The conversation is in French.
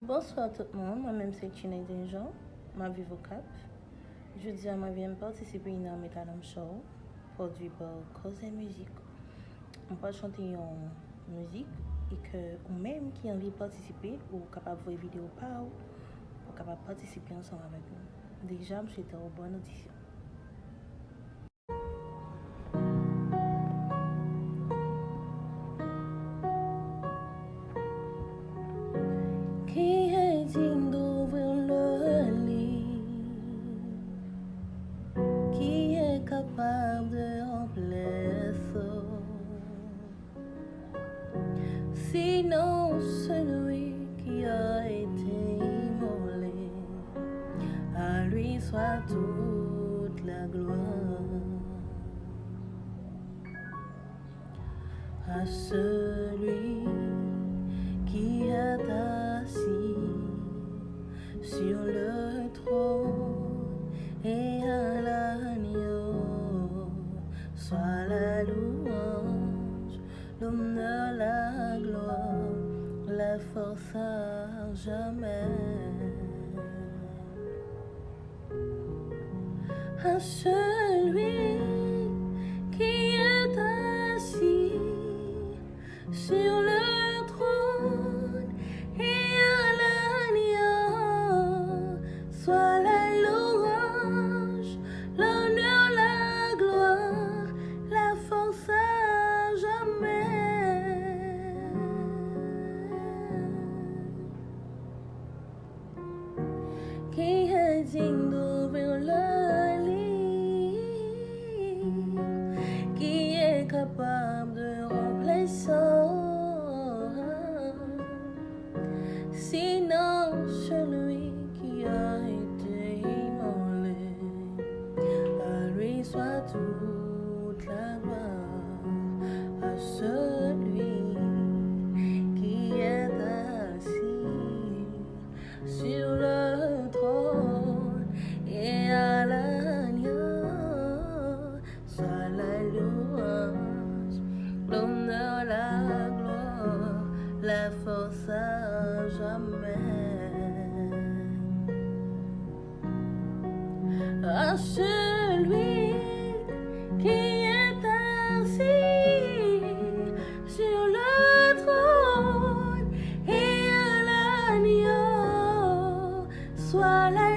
Bonsoir tout le monde, moi-même c'est Chine Denjon, ma vie au Cap. Je dis à ma vie participer à un talent show produit par Cause et Musique. On peut chanter une musique et que ou même qui a envie de participer ou capable de voir une vidéo par ou capable de participer ensemble avec nous. Déjà, je suis en bonne audition. Qui est digne d'ouvrir le lit? Qui est capable de remplir ça? Sinon celui qui a été immolé, à lui soit toute la gloire. À celui qui est assis sur le trône et à l'agneau, soit la louange, l'honneur, la gloire, la force à jamais. À celui qui est assis sur le trône et à l'agneau, soit la louange, l'honneur, la gloire, la force à jamais. Qui est digne d'ouvrir le lit, qui est capable de remplir ça? Sinon celui qui a été immolé, à lui soit toute la gloire. À celui qui est assis sur le trône et à l'agneau, soit la louange, l'honneur, la gloire, la force à jamais. À celui qui est assis sur le trône et à l'agneau, soit la